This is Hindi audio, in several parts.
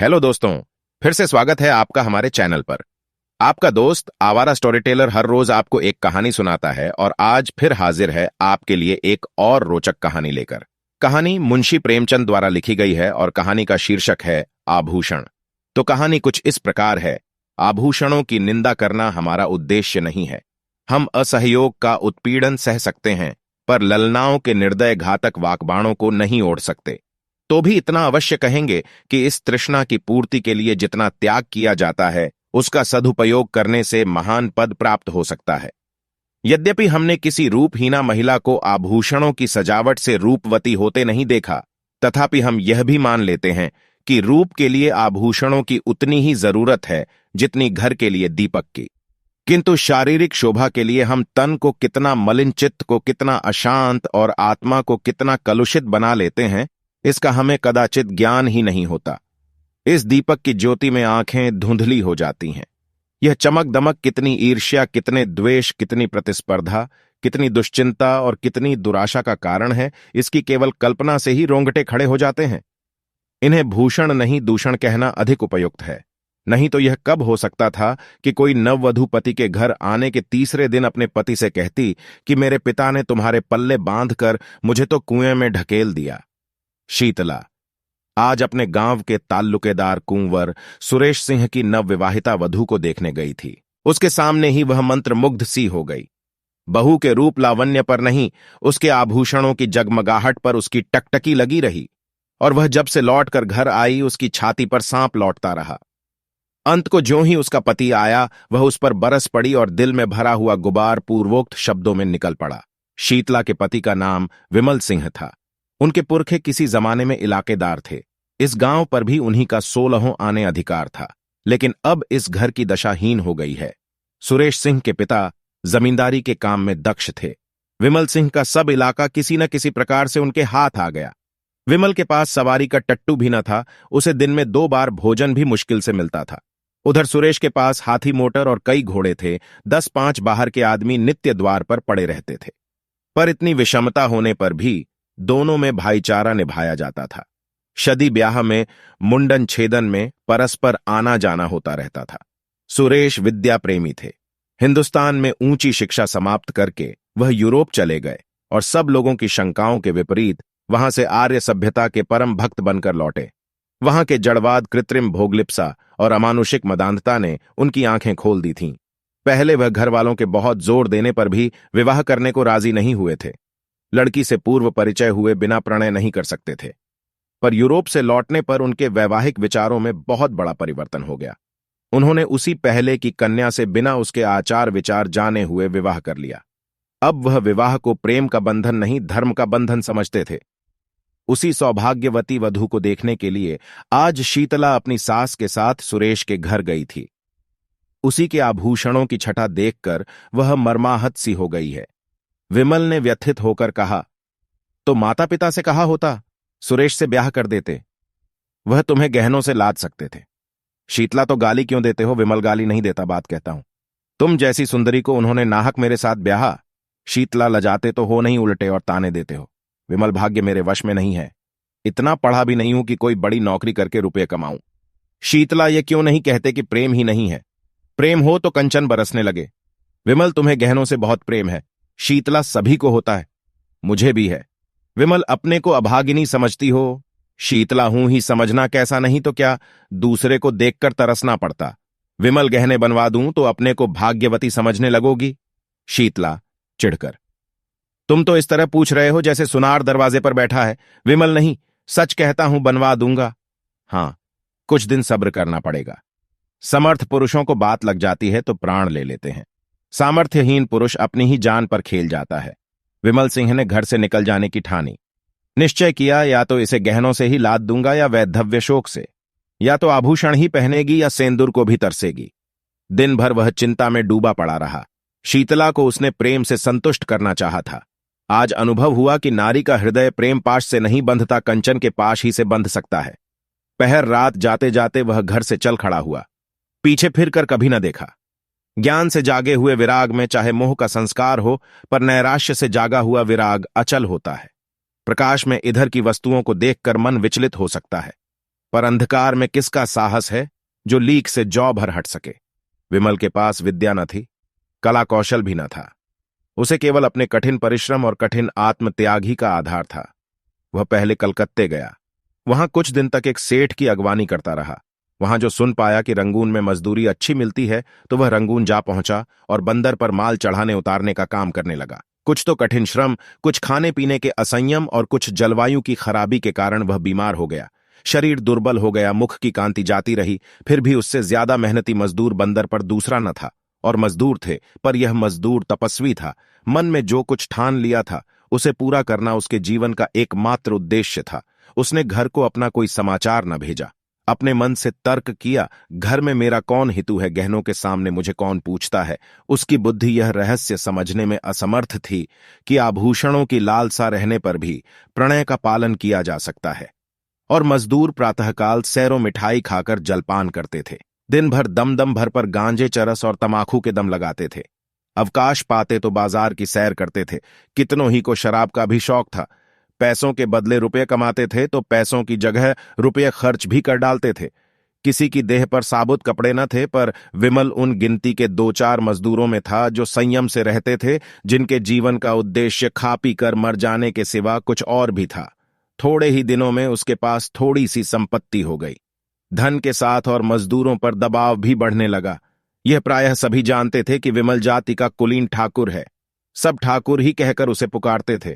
हेलो दोस्तों। फिर से स्वागत है आपका हमारे चैनल पर। आपका दोस्त आवारा स्टोरी टेलर हर रोज आपको एक कहानी सुनाता है और आज फिर हाजिर है आपके लिए एक और रोचक कहानी लेकर। कहानी मुंशी प्रेमचंद द्वारा लिखी गई है और कहानी का शीर्षक है आभूषण। तो कहानी कुछ इस प्रकार है। आभूषणों की निंदा करना हमारा उद्देश्य नहीं है। हम असहयोग का उत्पीड़न सह सकते हैं, पर ललनाओं के निर्दय घातक वाकबाणों को नहीं ओढ़ सकते। तो भी इतना अवश्य कहेंगे कि इस तृष्णा की पूर्ति के लिए जितना त्याग किया जाता है, उसका सदुपयोग करने से महान पद प्राप्त हो सकता है। यद्यपि हमने किसी रूपहीना महिला को आभूषणों की सजावट से रूपवती होते नहीं देखा, तथापि हम यह भी मान लेते हैं कि रूप के लिए आभूषणों की उतनी ही जरूरत है जितनी घर के लिए दीपक की। किंतु शारीरिक शोभा के लिए हम तन को कितना मलिन, चित्त को कितना अशांत और आत्मा को कितना कलुषित बना लेते हैं, इसका हमें कदाचित ज्ञान ही नहीं होता। इस दीपक की ज्योति में आंखें धुंधली हो जाती हैं। यह चमक दमक कितनी ईर्ष्या, कितने द्वेष, कितनी प्रतिस्पर्धा, कितनी दुश्चिंता और कितनी दुराशा का कारण है, इसकी केवल कल्पना से ही रोंगटे खड़े हो जाते हैं। इन्हें भूषण नहीं दूषण कहना अधिक उपयुक्त है। नहीं तो यह कब हो सकता था कि कोई नववधू पति के घर आने के तीसरे दिन अपने पति से कहती कि मेरे पिता ने तुम्हारे पल्ले बांधकर मुझे तो कुएं में ढकेल दिया। शीतला आज अपने गांव के ताल्लुकेदार कुंवर सुरेश सिंह की नवविवाहिता वधू को देखने गई थी। उसके सामने ही वह मंत्रमुग्ध सी हो गई। बहू के रूप लावण्य पर नहीं, उसके आभूषणों की जगमगाहट पर उसकी टकटकी लगी रही, और वह जब से लौटकर घर आई उसकी छाती पर सांप लौटता रहा। अंत को ज्यों ही उसका पति आया, वह उस पर बरस पड़ी और दिल में भरा हुआ गुबार पूर्वोक्त शब्दों में निकल पड़ा। शीतला के पति का नाम विमल सिंह था। उनके पुरखे किसी जमाने में इलाकेदार थे। इस गांव पर भी उन्हीं का 16 आने अधिकार था, लेकिन अब इस घर की दशा हीन हो गई है। सुरेश सिंह के पिता जमींदारी के काम में दक्ष थे। विमल सिंह का सब इलाका किसी न किसी प्रकार से उनके हाथ आ गया। विमल के पास सवारी का टट्टू भी न था, उसे दिन में 2 बार भोजन भी मुश्किल से मिलता था। उधर सुरेश के पास हाथी मोटर और कई घोड़े थे। 10-5 बाहर के आदमी नित्य द्वार पर पड़े रहते थे। पर इतनी विषमता होने पर भी दोनों में भाईचारा निभाया जाता था। शादी ब्याह में, मुंडन छेदन में परस्पर आना जाना होता रहता था। सुरेश विद्या प्रेमी थे। हिंदुस्तान में ऊंची शिक्षा समाप्त करके वह यूरोप चले गए और सब लोगों की शंकाओं के विपरीत वहां से आर्य सभ्यता के परम भक्त बनकर लौटे। वहां के जड़वाद, कृत्रिम भोगलिप्सा और अमानुषिक मदांधता ने उनकी आंखें खोल दी थीं। पहले वह घर वालों के बहुत जोर देने पर भी विवाह करने को राजी नहीं हुए थे। लड़की से पूर्व परिचय हुए बिना प्रणय नहीं कर सकते थे। पर यूरोप से लौटने पर उनके वैवाहिक विचारों में बहुत बड़ा परिवर्तन हो गया। उन्होंने उसी पहले की कन्या से बिना उसके आचार विचार जाने हुए विवाह कर लिया। अब वह विवाह को प्रेम का बंधन नहीं, धर्म का बंधन समझते थे। उसी सौभाग्यवती वधू को देखने के लिए आज शीतला अपनी सास के साथ सुरेश के घर गई थी। उसी के आभूषणों की छटा देखकर वह मर्माहत सी हो गई है। विमल ने व्यथित होकर कहा, तो माता पिता से कहा होता, सुरेश से ब्याह कर देते, वह तुम्हें गहनों से लाद सकते थे। शीतला, तो गाली क्यों देते हो? विमल, गाली नहीं देता, बात कहता हूं। तुम जैसी सुंदरी को उन्होंने नाहक मेरे साथ ब्याहा। शीतला, लजाते तो हो नहीं, उल्टे और ताने देते हो। विमल, भाग्य मेरे वश में नहीं है। इतना पढ़ा भी नहीं हूं कि कोई बड़ी नौकरी करके रुपये कमाऊं। शीतला, ये क्यों नहीं कहते कि प्रेम ही नहीं है? प्रेम हो तो कंचन बरसने लगे। विमल, तुम्हें गहनों से बहुत प्रेम है। शीतला, सभी को होता है, मुझे भी है। विमल, अपने को अभागिनी समझती हो। शीतला, हूं ही, समझना कैसा, नहीं तो क्या दूसरे को देखकर तरसना पड़ता। विमल, गहने बनवा दूं तो अपने को भाग्यवती समझने लगोगी। शीतला चिढ़कर, तुम तो इस तरह पूछ रहे हो जैसे सुनार दरवाजे पर बैठा है। विमल, नहीं, सच कहता हूं, बनवा दूंगा। हां, कुछ दिन सब्र करना पड़ेगा। समर्थ पुरुषों को बात लग जाती है तो प्राण ले लेते हैं। सामर्थ्यहीन पुरुष अपनी ही जान पर खेल जाता है। विमल सिंह ने घर से निकल जाने की ठानी। निश्चय किया, या तो इसे गहनों से ही लाद दूंगा या वैधव्य शोक से, या तो आभूषण ही पहनेगी या सेंदूर को भी तरसेगी। दिन भर वह चिंता में डूबा पड़ा रहा। शीतला को उसने प्रेम से संतुष्ट करना चाहा था। आज अनुभव हुआ कि नारी का हृदय प्रेम पाश से नहीं बंधता, कंचन के पाश ही से बंध सकता है। पहर रात जाते जाते वह घर से चल खड़ा हुआ। पीछे फिरकर कभी न देखा। ज्ञान से जागे हुए विराग में चाहे मोह का संस्कार हो, पर नैराश्य से जागा हुआ विराग अचल होता है। प्रकाश में इधर की वस्तुओं को देखकर मन विचलित हो सकता है, पर अंधकार में किसका साहस है जो लीक से जौ भर हट सके। विमल के पास विद्या न थी, कला कौशल भी न था। उसे केवल अपने कठिन परिश्रम और कठिन आत्मत्याग ही का आधार था। वह पहले कलकत्ते गया। वहां कुछ दिन तक एक सेठ की अगवानी करता रहा। वहां जो सुन पाया कि रंगून में मजदूरी अच्छी मिलती है तो वह रंगून जा पहुंचा और बंदर पर माल चढ़ाने उतारने का काम करने लगा। कुछ तो कठिन श्रम, कुछ खाने पीने के असंयम और कुछ जलवायु की खराबी के कारण वह बीमार हो गया। शरीर दुर्बल हो गया, मुख की कांति जाती रही। फिर भी उससे ज्यादा मेहनती मजदूर बंदर पर दूसरा न था। और मजदूर थे, पर यह मजदूर तपस्वी था। मन में जो कुछ ठान लिया था उसे पूरा करना उसके जीवन का एकमात्र उद्देश्य था। उसने घर को अपना कोई समाचार न भेजा। अपने मन से तर्क किया, घर में मेरा कौन हितु है, गहनों के सामने मुझे कौन पूछता है। उसकी बुद्धि यह रहस्य समझने में असमर्थ थी कि आभूषणों की लालसा रहने पर भी प्रणय का पालन किया जा सकता है। और मजदूर प्रातःकाल सैरो मिठाई खाकर जलपान करते थे। दिन भर दम दम भर पर गांजे, चरस और तमाकू के दम लगाते थे। अवकाश पाते तो बाजार की सैर करते थे। कितनों ही को शराब का भी शौक था। पैसों के बदले रुपये कमाते थे तो पैसों की जगह रुपये खर्च भी कर डालते थे। किसी की देह पर साबुत कपड़े न थे, पर विमल उन गिनती के 2-4 मजदूरों में था जो संयम से रहते थे, जिनके जीवन का उद्देश्य खा पी कर मर जाने के सिवा कुछ और भी था। थोड़े ही दिनों में उसके पास थोड़ी सी संपत्ति हो गई। धन के साथ और मजदूरों पर दबाव भी बढ़ने लगा। यह प्रायः सभी जानते थे कि विमल जाति का कुलीन ठाकुर है। सब ठाकुर ही कहकर उसे पुकारते थे।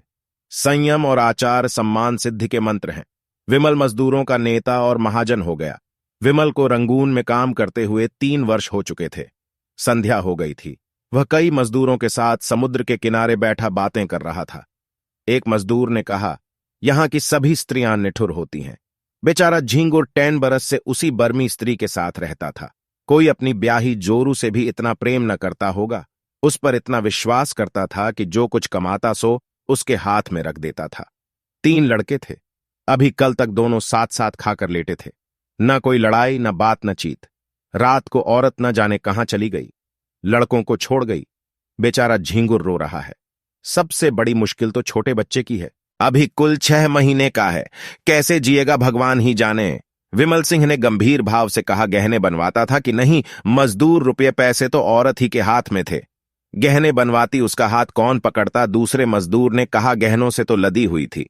संयम और आचार सम्मान सिद्धि के मंत्र हैं। विमल मजदूरों का नेता और महाजन हो गया। विमल को रंगून में काम करते हुए 3 वर्ष हो चुके थे। संध्या हो गई थी। वह कई मजदूरों के साथ समुद्र के किनारे बैठा बातें कर रहा था। एक मजदूर ने कहा, यहां की सभी स्त्रियां निठुर होती हैं। बेचारा झींगुर 10 बरस से उसी बर्मी स्त्री के साथ रहता था। कोई अपनी ब्याही जोरू से भी इतना प्रेम न करता होगा। उस पर इतना विश्वास करता था कि जो कुछ कमाता सो उसके हाथ में रख देता था। 3 लड़के थे। अभी कल तक दोनों साथ साथ खाकर लेटे थे। न कोई लड़ाई, न बात, न चीत। रात को औरत न जाने कहां चली गई, लड़कों को छोड़ गई। बेचारा झींगुर रो रहा है। सबसे बड़ी मुश्किल तो छोटे बच्चे की है। अभी कुल 6 महीने का है। कैसे जिएगा भगवान ही जाने। विमल सिंह ने गंभीर भाव से कहा, गहने बनवाता था कि नहीं, मजदूर, रुपये पैसे तो औरत ही के हाथ में थे। गहने बनवाती उसका हाथ कौन पकड़ता। दूसरे मजदूर ने कहा, गहनों से तो लदी हुई थी।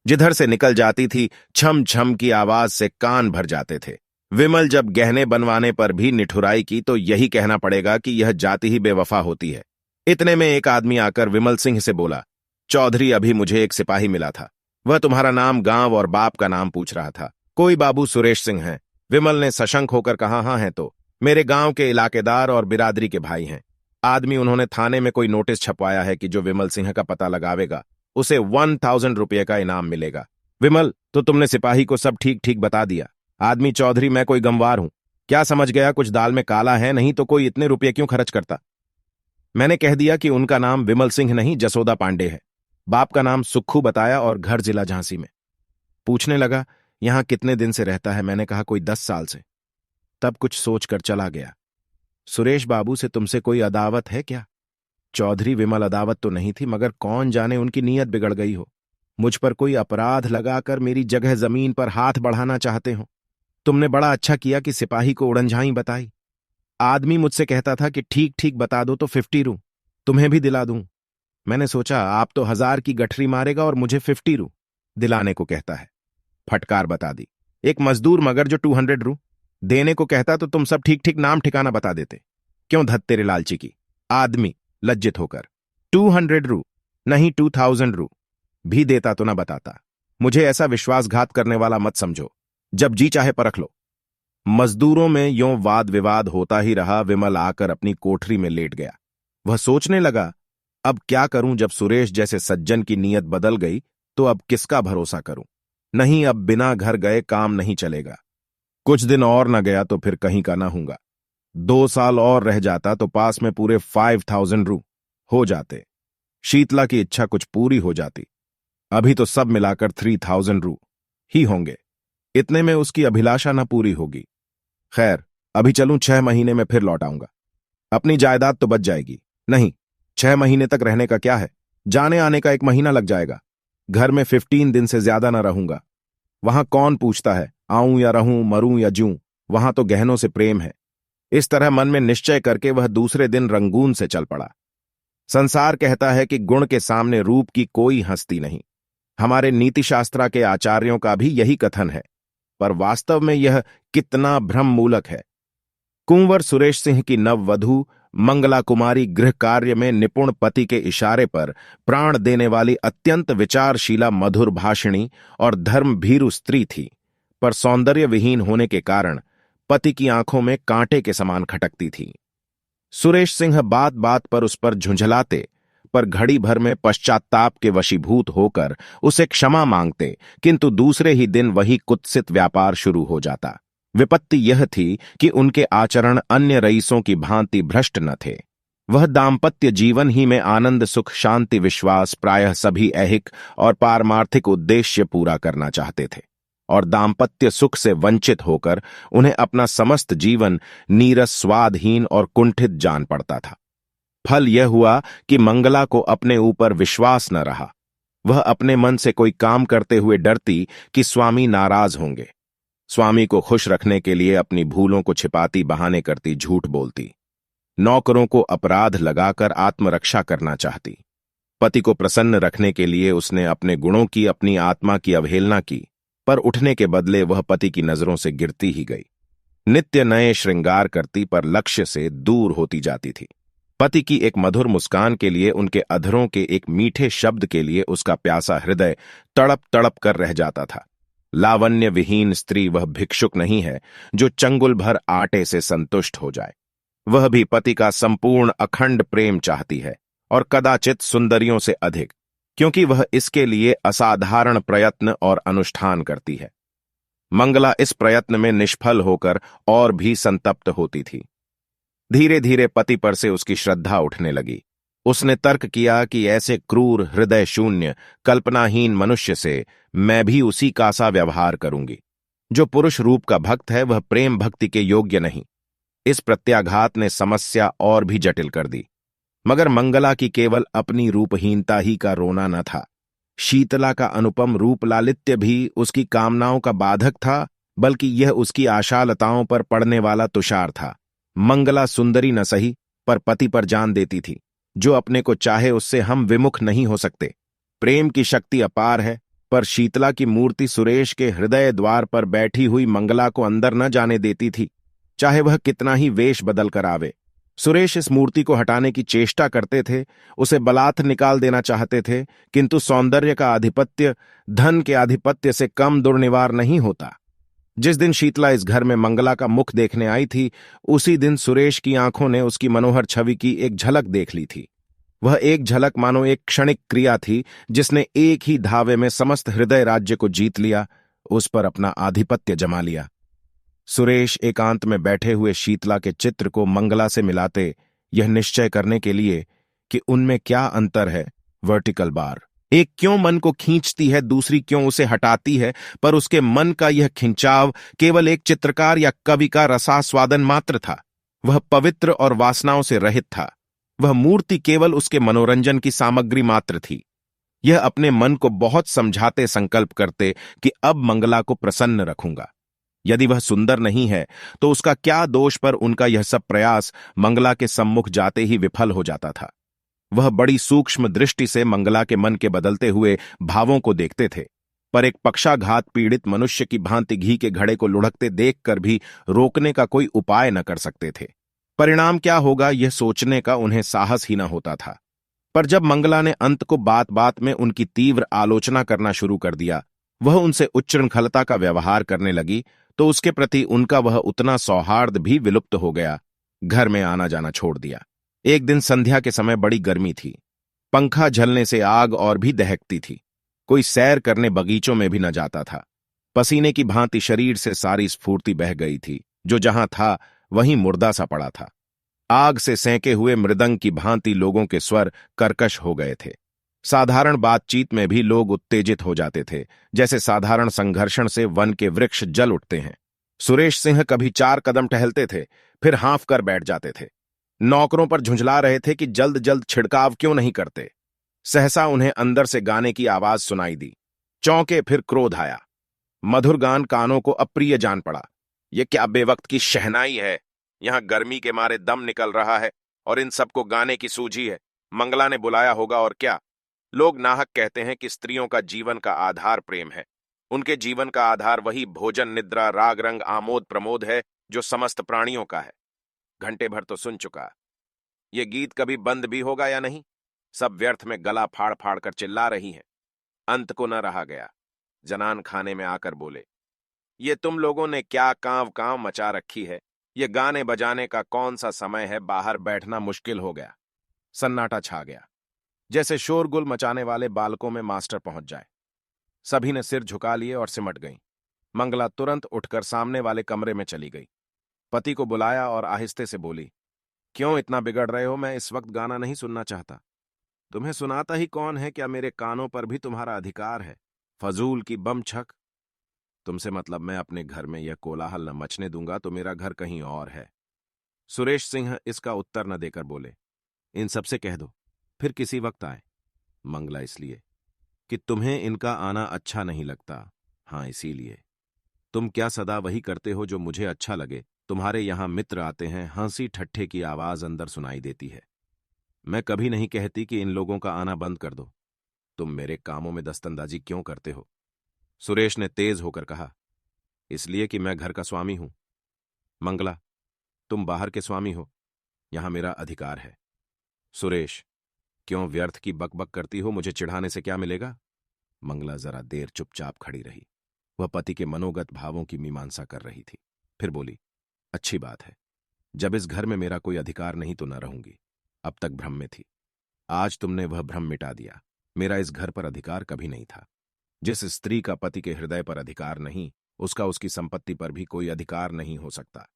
जिधर से निकल जाती थी छम छम की आवाज से कान भर जाते थे। विमल जब गहने बनवाने पर भी निठुराई की तो यही कहना पड़ेगा कि यह जाति ही बेवफा होती है। इतने में एक आदमी आकर विमल सिंह से बोला, चौधरी, अभी मुझे एक सिपाही मिला था। वह तुम्हारा नाम, गांव और बाप का नाम पूछ रहा था। कोई बाबू सुरेश सिंह हैं। विमल ने सशंक होकर कहा, हाँ हैं तो। मेरे गांव के इलाकेदार और बिरादरी के भाई हैं। आदमी, उन्होंने थाने में कोई नोटिस छपवाया है कि जो विमल सिंह का पता लगावेगा उसे 1000 रुपये का इनाम मिलेगा। विमल, तो तुमने सिपाही को सब ठीक ठीक बता दिया। आदमी, चौधरी, मैं कोई गंवार हूं। क्या समझ गया कुछ दाल में काला है, नहीं तो कोई इतने रुपये क्यों खर्च करता। मैंने कह दिया कि उनका नाम विमल सिंह नहीं, जसोदा पांडे है। बाप का नाम सुक्खू बताया और घर जिला झांसी में। पूछने लगा, यहां कितने दिन से रहता है। मैंने कहा, कोई 10 साल से। तब कुछ सोचकर चला गया। सुरेश बाबू से तुमसे कोई अदावत है क्या। चौधरी, विमल, अदावत तो नहीं थी, मगर कौन जाने उनकी नीयत बिगड़ गई हो। मुझ पर कोई अपराध लगाकर मेरी जगह जमीन पर हाथ बढ़ाना चाहते हो। तुमने बड़ा अच्छा किया कि सिपाही को उड़नझाई बताई। आदमी मुझसे कहता था कि ठीक ठीक बता दो तो 50 रू तुम्हें भी दिला दूं। मैंने सोचा आप तो 1000 की गठरी मारेगा और मुझे 50 रू दिलाने को कहता है। फटकार बता दी। एक मजदूर मगर जो 200 रू देने को कहता तो तुम सब ठीक ठीक नाम ठिकाना बता देते। क्यों धत तेरे लालची की। आदमी लज्जित होकर, 200 रू नहीं 2000 रू भी देता तो ना बताता। मुझे ऐसा विश्वासघात करने वाला मत समझो। जब जी चाहे परख लो। मजदूरों में यों वाद विवाद होता ही रहा। विमल आकर अपनी कोठरी में लेट गया। वह सोचने लगा, अब क्या करूं। जब सुरेश जैसे सज्जन की नीयत बदल गई तो अब किसका भरोसा करूं। नहीं, अब बिना घर गए काम नहीं चलेगा। कुछ दिन और न गया तो फिर कहीं का ना हूंगा। 2 साल और रह जाता तो पास में पूरे 5000 रू हो जाते। शीतला की इच्छा कुछ पूरी हो जाती। अभी तो सब मिलाकर 3000 रू ही होंगे। इतने में उसकी अभिलाषा न पूरी होगी। खैर, अभी चलूं, 6 महीने में फिर लौट आऊंगा। अपनी जायदाद तो बच जाएगी। नहीं, 6 महीने तक रहने का क्या है, जाने आने का 1 महीना लग जाएगा। घर में 15 दिन से ज्यादा न रहूंगा। वहां कौन पूछता है, आऊं या रहूं, मरूं या जूं, वहां तो गहनों से प्रेम है। इस तरह मन में निश्चय करके वह दूसरे दिन रंगून से चल पड़ा। संसार कहता है कि गुण के सामने रूप की कोई हस्ती नहीं। हमारे नीतिशास्त्रा के आचार्यों का भी यही कथन है, पर वास्तव में यह कितना भ्रम मूलक है। कुंवर सुरेश सिंह की नववधू मंगला कुमारी गृह कार्य में निपुण पति के इशारे पर प्राण देने वाली अत्यंत विचारशीला मधुर भाषिणी और धर्म भीरु स्त्री थी, पर सौंदर्य विहीन होने के कारण पति की आंखों में कांटे के समान खटकती थी। सुरेश सिंह बात बात पर उस पर झुंझलाते, पर घड़ी भर में पश्चात्ताप के वशीभूत होकर उसे क्षमा मांगते, किंतु दूसरे ही दिन वही कुत्सित व्यापार शुरू हो जाता। विपत्ति यह थी कि उनके आचरण अन्य रईसों की भांति भ्रष्ट न थे। वह दाम्पत्य जीवन ही में आनंद, सुख, शांति, विश्वास, प्रायः सभी ऐहिक और पारमार्थिक उद्देश्य पूरा करना चाहते थे, और दाम्पत्य सुख से वंचित होकर उन्हें अपना समस्त जीवन नीरस, स्वादहीन और कुंठित जान पड़ता था। फल यह हुआ कि मंगला को अपने ऊपर विश्वास न रहा। वह अपने मन से कोई काम करते हुए डरती कि स्वामी नाराज होंगे। स्वामी को खुश रखने के लिए अपनी भूलों को छिपाती, बहाने करती, झूठ बोलती। नौकरों को अपराध लगाकर आत्मरक्षा करना चाहती। पति को प्रसन्न रखने के लिए उसने अपने गुणों की, अपनी आत्मा की अवहेलना की, पर उठने के बदले वह पति की नजरों से गिरती ही गई। नित्य नए श्रृंगार करती, पर लक्ष्य से दूर होती जाती थी। पति की एक मधुर मुस्कान के लिए, उनके अधरों के एक मीठे शब्द के लिए उसका प्यासा हृदय तड़प तड़प कर रह जाता था। लावण्य विहीन स्त्री वह भिक्षुक नहीं है जो चंगुल भर आटे से संतुष्ट हो जाए। वह भी पति का संपूर्ण अखंड प्रेम चाहती है, और कदाचित सुंदरियों से अधिक, क्योंकि वह इसके लिए असाधारण प्रयत्न और अनुष्ठान करती है। मंगला इस प्रयत्न में निष्फल होकर और भी संतप्त होती थी। धीरे धीरे पति पर से उसकी श्रद्धा उठने लगी। उसने तर्क किया कि ऐसे क्रूर, हृदय शून्य, कल्पनाहीन मनुष्य से मैं भी उसी का सा व्यवहार करूंगी। जो पुरुष रूप का भक्त है वह प्रेम भक्ति के योग्य नहीं। इस प्रत्याघात ने समस्या और भी जटिल कर दी। मगर मंगला की केवल अपनी रूपहीनता ही का रोना न था। शीतला का अनुपम रूप लालित्य भी उसकी कामनाओं का बाधक था, बल्कि यह उसकी आशालताओं पर पड़ने वाला तुषार था। मंगला सुंदरी न सही, पर पति पर जान देती थी। जो अपने को चाहे उससे हम विमुख नहीं हो सकते। प्रेम की शक्ति अपार है, पर शीतला की मूर्ति सुरेश के हृदय द्वार पर बैठी हुई मंगला को अंदर न जाने देती थी, चाहे वह कितना ही वेश बदल कर आवे। सुरेश इस मूर्ति को हटाने की चेष्टा करते थे, उसे बलात् निकाल देना चाहते थे, किंतु सौंदर्य का आधिपत्य धन के आधिपत्य से कम दुर्निवार नहीं होता। जिस दिन शीतला इस घर में मंगला का मुख देखने आई थी, उसी दिन सुरेश की आंखों ने उसकी मनोहर छवि की एक झलक देख ली थी। वह एक झलक मानो एक क्षणिक क्रिया थी, जिसने एक ही धावे में समस्त हृदय राज्य को जीत लिया, उस पर अपना आधिपत्य जमा लिया। सुरेश एकांत में बैठे हुए शीतला के चित्र को मंगला से मिलाते, यह निश्चय करने के लिए कि उनमें क्या अंतर है। वर्टिकल बार, एक क्यों मन को खींचती है, दूसरी क्यों उसे हटाती है, पर उसके मन का यह खिंचाव केवल एक चित्रकार या कवि का रसास्वादन मात्र था। वह पवित्र और वासनाओं से रहित था। वह मूर्ति केवल उसके मनोरंजन की सामग्री मात्र थी। यह अपने मन को बहुत समझाते संकल्प करते कि अब मंगला को प्रसन्न रखूंगा। यदि वह सुंदर नहीं है तो उसका क्या दोष, पर उनका यह सब प्रयास मंगला के सम्मुख जाते ही विफल हो जाता था। वह बड़ी सूक्ष्म दृष्टि से मंगला के मन के बदलते हुए भावों को देखते थे, पर एक पक्षाघात पीड़ित मनुष्य की भांति घी के घड़े को लुढ़कते देखकर भी रोकने का कोई उपाय न कर सकते थे। परिणाम क्या होगा यह सोचने का उन्हें साहस ही न होता था। पर जब मंगला ने अंत को बात बात में उनकी तीव्र आलोचना करना शुरू कर दिया, वह उनसे उच्चृंखलता का व्यवहार करने लगी, तो उसके प्रति उनका वह उतना सौहार्द भी विलुप्त हो गया। घर में आना जाना छोड़ दिया। एक दिन संध्या के समय बड़ी गर्मी थी। पंखा झलने से आग और भी दहकती थी। कोई सैर करने बगीचों में भी न जाता था। पसीने की भांति शरीर से सारी स्फूर्ति बह गई थी। जो जहां था वहीं मुर्दा सा पड़ा था। आग से सेंके हुए मृदंग की भांति लोगों के स्वर कर्कश हो गए थे। साधारण बातचीत में भी लोग उत्तेजित हो जाते थे, जैसे साधारण संघर्षण से वन के वृक्ष जल उठते हैं। सुरेश सिंह कभी 4 कदम टहलते थे, फिर हाँफ कर बैठ जाते थे। नौकरों पर झुंझला रहे थे कि जल्द जल्द छिड़काव क्यों नहीं करते। सहसा उन्हें अंदर से गाने की आवाज सुनाई दी। चौंके, फिर क्रोध आया। मधुर गान कानों को अप्रिय जान पड़ा। ये क्या बेवक्त की शहनाई है। यहां गर्मी के मारे दम निकल रहा है और इन सबको गाने की सूझी है। मंगला ने बुलाया होगा और क्या। लोग नाहक कहते हैं कि स्त्रियों का जीवन का आधार प्रेम है। उनके जीवन का आधार वही भोजन, निद्रा, राग, रंग, आमोद प्रमोद है जो समस्त प्राणियों का है। घंटे भर तो सुन चुका। ये गीत कभी बंद भी होगा या नहीं? सब व्यर्थ में गला फाड़ फाड़ कर चिल्ला रही हैं। अंत को न रहा गया। जनान खाने में आकर बोले, ये तुम लोगों ने क्या कांव कांव मचा रखी है। ये गाने बजाने का कौन सा समय है, बाहर बैठना मुश्किल हो गया। सन्नाटा छा गया, जैसे शोरगुल मचाने वाले बालकों में मास्टर पहुंच जाए। सभी ने सिर झुका लिए और सिमट गईं। मंगला तुरंत उठकर सामने वाले कमरे में चली गई। पति को बुलाया और आहिस्ते से बोली, क्यों इतना बिगड़ रहे हो? मैं इस वक्त गाना नहीं सुनना चाहता। तुम्हें सुनाता ही कौन है? क्या मेरे कानों पर भी तुम्हारा अधिकार है? फजूल की बम छक। तुमसे मतलब मैं अपने घर में यह कोलाहल न मचने दूंगा तो मेरा घर कहीं और है। सुरेश सिंह इसका उत्तर न देकर बोले, इन सबसे कह दो फिर किसी वक्त आए। मंगला, इसलिए कि तुम्हें इनका आना अच्छा नहीं लगता। हाँ, इसीलिए। तुम क्या सदा वही करते हो जो मुझे अच्छा लगे? तुम्हारे यहां मित्र आते हैं, हंसी ठट्ठे की आवाज अंदर सुनाई देती है। मैं कभी नहीं कहती कि इन लोगों का आना बंद कर दो। तुम मेरे कामों में दस्तंदाजी क्यों करते हो? सुरेश ने तेज होकर कहा, इसलिए कि मैं घर का स्वामी हूं। मंगला, तुम बाहर के स्वामी हो, यहां मेरा अधिकार है। सुरेश, क्यों व्यर्थ की बकबक करती हो? मुझे चिढ़ाने से क्या मिलेगा? मंगला जरा देर चुपचाप खड़ी रही। वह पति के मनोगत भावों की मीमांसा कर रही थी। फिर बोली, अच्छी बात है। जब इस घर में मेरा कोई अधिकार नहीं तो न रहूंगी। अब तक भ्रम में थी, आज तुमने वह भ्रम मिटा दिया। मेरा इस घर पर अधिकार कभी नहीं था। जिस स्त्री का पति के हृदय पर अधिकार नहीं, उसका उसकी संपत्ति पर भी कोई अधिकार नहीं हो सकता।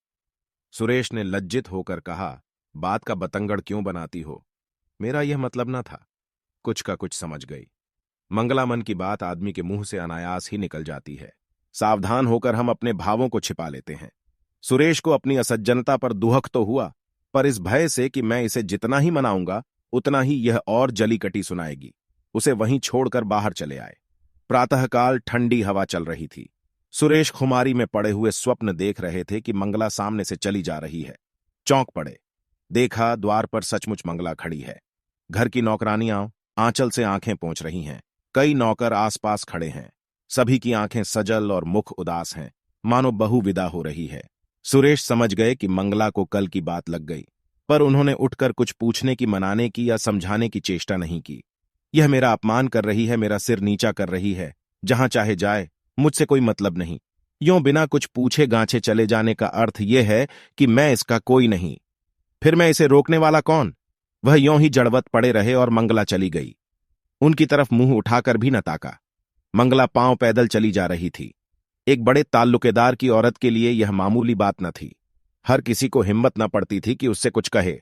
सुरेश ने लज्जित होकर कहा, बात का बतंगड़ क्यों बनाती हो? मेरा यह मतलब न था। कुछ का कुछ समझ गई। मंगला, मन की बात आदमी के मुंह से अनायास ही निकल जाती है। सावधान होकर हम अपने भावों को छिपा लेते हैं। सुरेश को अपनी असज्जनता पर दुहक तो हुआ, पर इस भय से कि मैं इसे जितना ही मनाऊंगा उतना ही यह और जली कटी सुनाएगी, उसे वहीं छोड़कर बाहर चले आए। प्रातःकाल ठंडी हवा चल रही थी। सुरेश खुमारी में पड़े हुए स्वप्न देख रहे थे कि मंगला सामने से चली जा रही है। चौंक पड़े। देखा, द्वार पर सचमुच मंगला खड़ी है। घर की नौकरानियां आंचल से आंखें पोंछ रही हैं। कई नौकर आसपास खड़े हैं। सभी की आंखें सजल और मुख उदास हैं, मानो बहू विदा हो रही है। सुरेश समझ गए कि मंगला को कल की बात लग गई, पर उन्होंने उठकर कुछ पूछने की, मनाने की या समझाने की चेष्टा नहीं की। यह मेरा अपमान कर रही है, मेरा सिर नीचा कर रही है, जहां चाहे जाए, मुझसे कोई मतलब नहीं। यों बिना कुछ पूछे गांचे चले जाने का अर्थ यह है कि मैं इसका कोई नहीं। फिर मैं इसे रोकने वाला कौन? वह यों ही जड़वत पड़े रहे और मंगला चली गई। उनकी तरफ मुंह उठाकर भी न ताका। मंगला पांव पैदल चली जा रही थी। एक बड़े ताल्लुकेदार की औरत के लिए यह मामूली बात न थी। हर किसी को हिम्मत न पड़ती थी कि उससे कुछ कहे।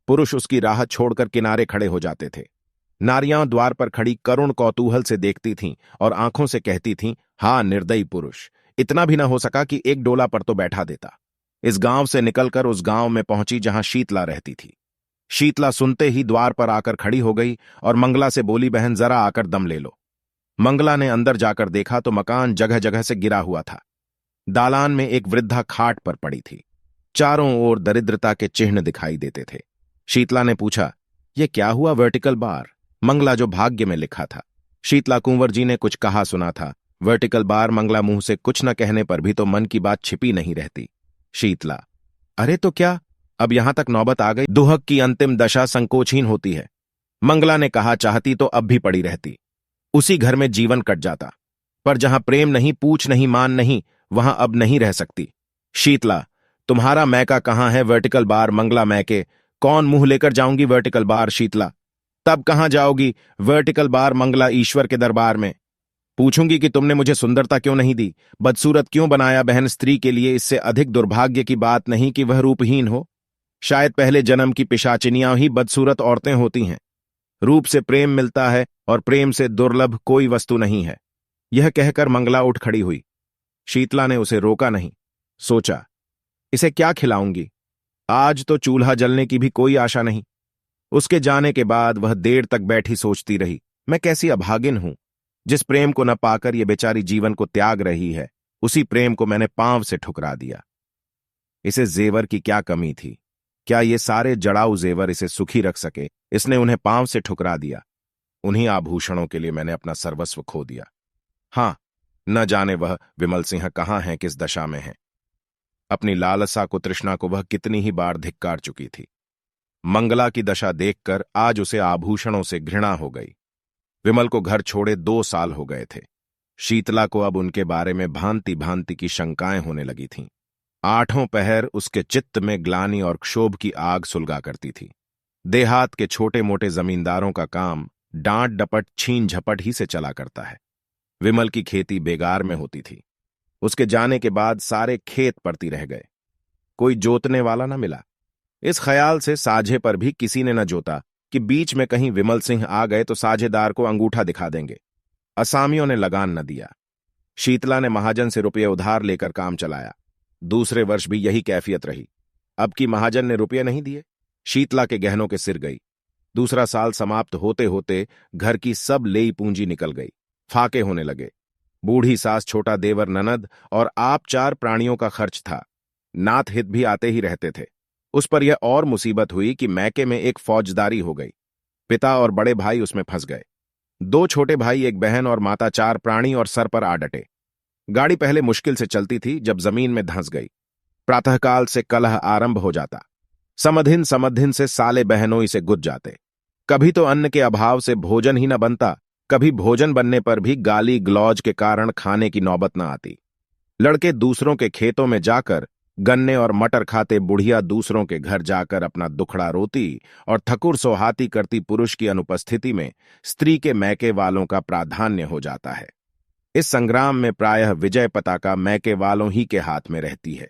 पुरुष उसकी राह छोड़कर किनारे खड़े हो जाते थे। नारियां द्वार पर खड़ी करुण कौतूहल से देखती थीं और आंखों से कहती थीं, हाँ, निर्दयी पुरुष, इतना भी न हो सका कि एक डोला पर तो बैठा देता। इस गांव से निकलकर उस गांव में पहुंची जहां शीतला रहती थी। शीतला सुनते ही द्वार पर आकर खड़ी हो गई और मंगला से बोली, बहन जरा आकर दम ले लो। मंगला ने अंदर जाकर देखा तो मकान जगह जगह से गिरा हुआ था। दालान में एक वृद्धा खाट पर पड़ी थी। चारों ओर दरिद्रता के चिन्ह दिखाई देते थे। शीतला ने पूछा, यह क्या हुआ? Vertical bar. मंगला, जो भाग्य में लिखा था। शीतला, कुंवर जी ने कुछ कहा सुना था। Vertical bar. मंगला, मुंह से कुछ न कहने पर भी तो मन की बात छिपी नहीं रहती। शीतला, अरे तो क्या, अब यहां तक नौबत आ गई? दुहक की अंतिम दशा संकोचहीन होती है। मंगला ने कहा, चाहती तो अब भी पड़ी रहती, उसी घर में जीवन कट जाता, पर जहां प्रेम नहीं, पूछ नहीं, मान नहीं, वहां अब नहीं रह सकती। शीतला, तुम्हारा मैका कहां है? Vertical bar. मंगला, मैके कौन मुंह लेकर जाऊंगी? Vertical bar. शीतला, तब कहां जाओगी? Vertical bar. मंगला, ईश्वर के दरबार में पूछूंगी कि तुमने मुझे सुंदरता क्यों नहीं दी, बदसूरत क्यों बनाया। बहन, स्त्री के लिए इससे अधिक दुर्भाग्य की बात नहीं कि वह रूपहीन हो। शायद पहले जन्म की पिशाचिनियां ही बदसूरत औरतें होती हैं। रूप से प्रेम मिलता है और प्रेम से दुर्लभ कोई वस्तु नहीं है। यह कहकर मंगला उठ खड़ी हुई। शीतला ने उसे रोका नहीं। सोचा, इसे क्या खिलाऊंगी? आज तो चूल्हा जलने की भी कोई आशा नहीं। उसके जाने के बाद वह देर तक बैठी सोचती रही, मैं कैसी अभागिन हूं। जिस प्रेम को न पाकर ये बेचारी जीवन को त्याग रही है, उसी प्रेम को मैंने पांव से ठुकरा दिया। इसे जेवर की क्या कमी थी? क्या ये सारे जड़ाऊ जेवर इसे सुखी रख सके? इसने उन्हें पांव से ठुकरा दिया। उन्हीं आभूषणों के लिए मैंने अपना सर्वस्व खो दिया। हां, न जाने वह विमल सिंह कहां है, किस दशा में है। अपनी लालसा को, तृष्णा को वह कितनी ही बार धिक्कार चुकी थी। मंगला की दशा देखकर आज उसे आभूषणों से घृणा हो गई। विमल को घर छोड़े 2 साल हो गए थे। शीतला को अब उनके बारे में भांति भांति की शंकाएं होने लगी थीं। 8 पहर उसके चित्त में ग्लानि और क्षोभ की आग सुलगा करती थी। देहात के छोटे मोटे जमींदारों का काम डांट डपट छीन झपट ही से चला करता है। विमल की खेती बेगार में होती थी। उसके जाने के बाद सारे खेत पड़ती रह गए। कोई जोतने वाला न मिला। इस ख्याल से साझे पर भी किसी ने न जोता कि बीच में कहीं विमल सिंह आ गए तो साझेदार को अंगूठा दिखा देंगे। असामियों ने लगान न दिया। शीतला ने महाजन से रुपये उधार लेकर काम चलाया। दूसरे वर्ष भी यही कैफियत रही। अब की महाजन ने रुपये नहीं दिए। शीतला के गहनों के सिर गई। दूसरा साल समाप्त होते होते घर की सब लेई पूंजी निकल गई। फाके होने लगे। बूढ़ी सास, छोटा देवर, ननद और आप 4 प्राणियों का खर्च था। नाथ हित भी आते ही रहते थे। उस पर यह और मुसीबत हुई कि मैके में एक फौजदारी हो गई। पिता और बड़े भाई उसमें फंस गए। 2 छोटे भाई, एक बहन और माता 4 प्राणी और सर पर आ डटे। गाड़ी पहले मुश्किल से चलती थी, जब जमीन में धंस गई। प्रातःकाल से कलह आरंभ हो जाता। समधिन समधिन से साले बहनों से गुज जाते। कभी तो अन्न के अभाव से भोजन ही न बनता, कभी भोजन बनने पर भी गाली गलौज के कारण खाने की नौबत न आती। लड़के दूसरों के खेतों में जाकर गन्ने और मटर खाते, बुढ़िया दूसरों के घर जाकर अपना दुखड़ा रोती और ठकुर सोहाती करती पुरुष की अनुपस्थिति में स्त्री के मैके वालों का प्राधान्य हो जाता है। इस संग्राम में प्रायः विजय पताका मैके वालों ही के हाथ में रहती है।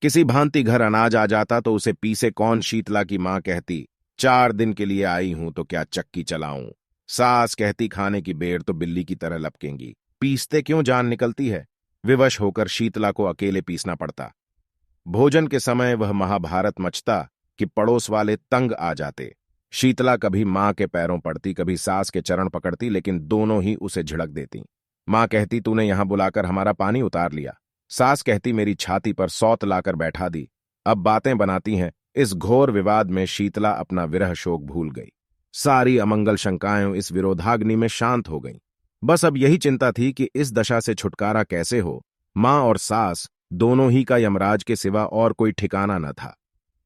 किसी भांति घर अनाज आ जाता तो उसे पीसे कौन? शीतला की मां कहती, 4 दिन के लिए आई हूं तो क्या चक्की चलाऊं। सास कहती, खाने की बेर तो बिल्ली की तरह लपकेंगी, पीसते क्यों जान निकलती है। विवश होकर शीतला को अकेले पीसना पड़ता। भोजन के समय वह महाभारत मचता कि पड़ोस वाले तंग आ जाते। शीतला कभी मां के पैरों पड़ती, कभी सास के चरण पकड़ती, लेकिन दोनों ही उसे झिड़क देती। मां कहती, तूने यहां बुलाकर हमारा पानी उतार लिया। सास कहती, मेरी छाती पर सौत लाकर बैठा दी। अब बातें बनाती हैं। इस घोर विवाद में शीतला अपना विरह शोक भूल गई। सारी अमंगल शंकाएं इस विरोधाग्नि में शांत हो गईं। बस अब यही चिंता थी कि इस दशा से छुटकारा कैसे हो। मां और सास दोनों ही का यमराज के सिवा और कोई ठिकाना न था।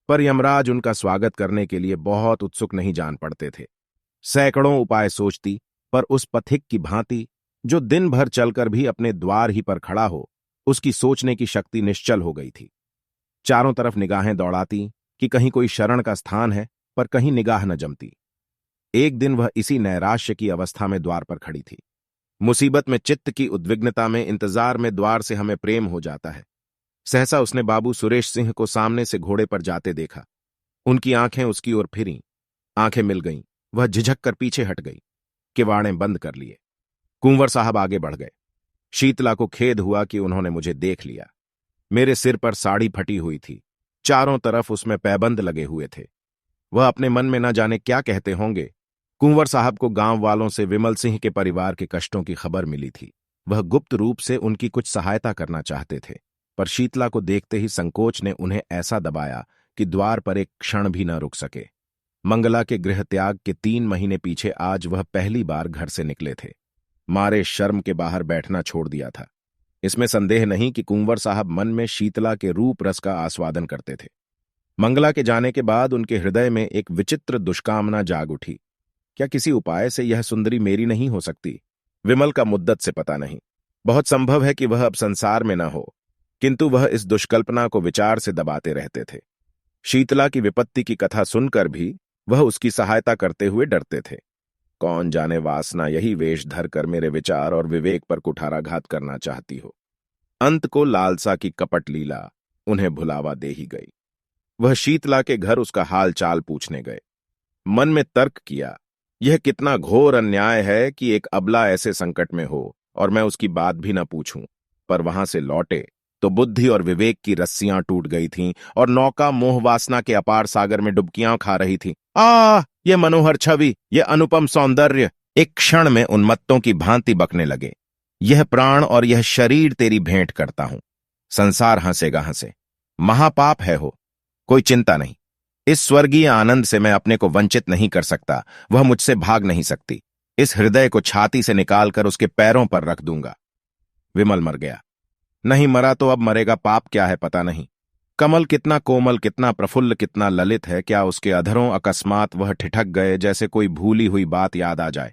पर यमराज उनका स्वागत करने के लिए बहुत उत्सुक नहीं जान पड़ते थे। सैकड़ों उपाय सोचती, पर उस पथिक की भांति जो दिन भर चलकर भी अपने द्वार ही पर खड़ा हो, उसकी सोचने की शक्ति निश्चल हो गई थी। चारों तरफ निगाहें दौड़ाती कि कहीं कोई शरण का स्थान है, पर कहीं निगाह न जमती। एक दिन वह इसी नैराश्य की अवस्था में द्वार पर खड़ी थी। मुसीबत में, चित्त की उद्विग्नता में, इंतजार में द्वार से हमें प्रेम हो जाता है। सहसा उसने बाबू सुरेश सिंह को सामने से घोड़े पर जाते देखा। उनकी आंखें उसकी ओर फिरीं। आंखें मिल गईं। वह झिझक कर पीछे हट गई। किवाड़ें बंद कर लिए। कुंवर साहब आगे बढ़ गए। शीतला को खेद हुआ कि उन्होंने मुझे देख लिया। मेरे सिर पर साड़ी फटी हुई थी। चारों तरफ उसमें पैबंद लगे हुए थे। वह अपने मन में न जाने क्या कहते होंगे। कुंवर साहब को गांव वालों से विमल सिंह के परिवार के कष्टों की खबर मिली थी। वह गुप्त रूप से उनकी कुछ सहायता करना चाहते थे, पर शीतला को देखते ही संकोच ने उन्हें ऐसा दबाया कि द्वार पर एक क्षण भी न रुक सके। मंगला के गृह त्याग के 3 महीने पीछे आज वह पहली बार घर से निकले थे। मारे शर्म के बाहर बैठना छोड़ दिया था। इसमें संदेह नहीं कि कुंवर साहब मन में शीतला के रूप रस का आस्वादन करते थे। मंगला के जाने के बाद उनके हृदय में एक विचित्र दुष्कामना जाग उठी। क्या किसी उपाय से यह सुंदरी मेरी नहीं हो सकती? विमल का मुद्दत से पता नहीं। बहुत संभव है कि वह अब संसार में न हो, किंतु वह इस दुष्कल्पना को विचार से दबाते रहते थे। शीतला की विपत्ति की कथा सुनकर भी वह उसकी सहायता करते हुए डरते थे। कौन जाने वासना यही वेश धरकर मेरे विचार और विवेक पर कुठाराघात करना चाहती हो। अंत को लालसा की कपट लीला उन्हें भुलावा दे ही गई। वह शीतला के घर उसका हाल चाल पूछने गए। मन में तर्क किया, यह कितना घोर अन्याय है कि एक अबला ऐसे संकट में हो और मैं उसकी बात भी न पूछूं। पर वहां से लौटे तो बुद्धि और विवेक की रस्सियां टूट गई थीं और नौका मोह वासना के अपार सागर में डुबकियां खा रही थी। ये मनोहर छवि, ये अनुपम सौंदर्य, एक क्षण में उन्मत्तों की भांति बकने लगे। यह प्राण और यह शरीर तेरी भेंट करता हूं। संसार हंसेगा, हंसे, महापाप है हो, कोई चिंता नहीं। इस स्वर्गीय आनंद से मैं अपने को वंचित नहीं कर सकता, वह मुझसे भाग नहीं सकती। इस हृदय को छाती से निकालकर उसके पैरों पर रख दूंगा। विमल मर गया। नहीं मरा तो अब मरेगा, पाप क्या है पता नहीं। कमल कितना कोमल, कितना प्रफुल्ल, कितना ललित है, क्या उसके अधरों अकस्मात वह ठिठक गए जैसे कोई भूली हुई बात याद आ जाए।